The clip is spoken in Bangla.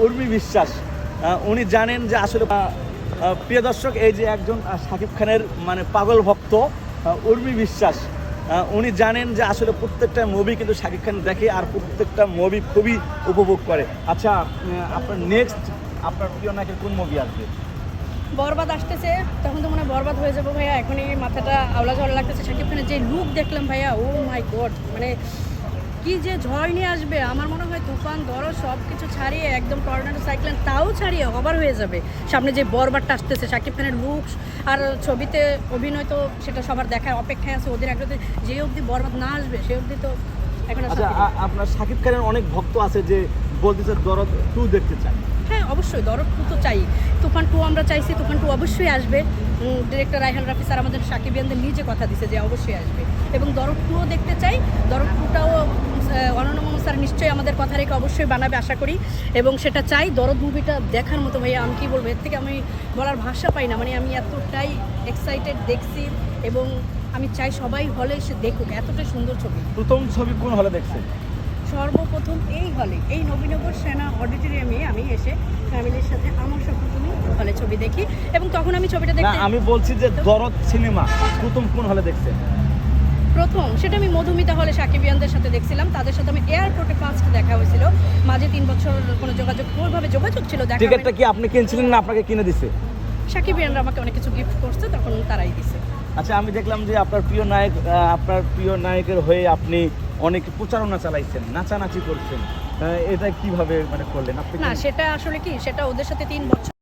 উর্মি বিশ্বাস। উনি জানেন যে আসলে প্রিয় দর্শক, এই যে একজন শাকিব খানের মানে পাগল ভক্ত উর্মি বিশ্বাস, উনি জানেন যে আসলে প্রত্যেকটা মুভি কিন্তু শাকিব খান দেখে আর প্রত্যেকটা মুভি খুবই উপভোগ করে। আচ্ছা, আপনার নেক্সট আপনার প্রিয় নায়কের কোন মুভি আসবে? বরবাদ আসতেছে, তখন তো মনে হয় বরবাদ হয়ে যাবো ভাইয়া। এখনই মাথাটা আওলা ঝাওলা লাগতেছে। শাকিব খানের যে লুক দেখলাম ভাইয়া, ও মাই গড, মানে কি যে ঝড় নিয়ে আসবে। আমার মনে হয় তুফান দরদ সব কিছু ছাড়িয়ে একদম টর্নেডো সাইক্লোন তাও ছাড়িয়ে ওভার হয়ে যাবে সামনে যে বরবাদটা আসতেছে। শাকিব খানের লুক আর ছবিতে অভিনয় তো সেটা সবার দেখার অপেক্ষায় আছে। ওদের আগ্রহে যে অবধি বরবাদ না আসবে সে অবধি তো এখন আচ্ছা, আপনার শাকিব খানের অনেক ভক্ত আছে যে বলতেছে দরদ 2 দেখতে চায়। হ্যাঁ, অবশ্যই দরদ 2 তো চাই। তুফান 2 আমরা চাইছি, তুফান 2 অবশ্যই আসবে। ডিরেক্টর রায়হান রাফি স্যার আমাদের সাকিবিয়ানদের নিজে কথা দিছে যে অবশ্যই আসবে, এবং দরদ 2ও দেখতে চাই। দরদ 2টাও অনন্য মোহাম্মদ স্যার নিশ্চয়ই আমাদের কথা রেখে অবশ্যই বানাবে আশা করি, এবং সেটা চাই। দরদ মুভিটা দেখার মতো ভাইয়া, আমি কী বলবো, এর থেকে আমি বলার ভাষা পাই না। মানে আমি এতটাই এক্সাইটেড দেখছি, এবং আমি চাই সবাই হলে এসে দেখুক, এতটাই সুন্দর ছবি। প্রথম ছবি কোন হলে দেখছেন? সর্বপ্রথম এই হলে, এই নবীনগর সেনা অডিটোরিয়ামে আমি এসে ফ্যামিলির সাথে আমার সর্বপ্রথম হলে ছবি দেখি, এবং তখন আমি ছবিটা না, দেখতে আমি বলছি যে দরদ সিনেমা প্রথম কোন হলে দেখছেন? প্রথম সেটা আমি মধুমিতা হলে সাকিবিয়ানদের সাথে দেখছিলাম। তাদের সাথে আমি এয়ারপোর্টে ফার্স্ট দেখা হয়েছিল। মাঝে 3 বছর কোনো যোগাযোগ, ওইভাবে যোগাযোগ ছিল দেখা। টিকিটটা কি আপনি কিনছিলেন না আপনাকে কিনে দিছে? সাকিবিয়ানরা আমাকে অনেক কিছু গিফট করছে, তখন তারাই দিছে। আচ্ছা, আমি দেখলাম যে আপনার প্রিয় নায়কের হয়ে আপনি অনেক প্রচারণা চালাইছেন, নাচানাচি করছেন। এটা কিভাবে মানে করলেন আপনি? না, সেটা আসলে কি, সেটা ওদের সাথে 3 বছর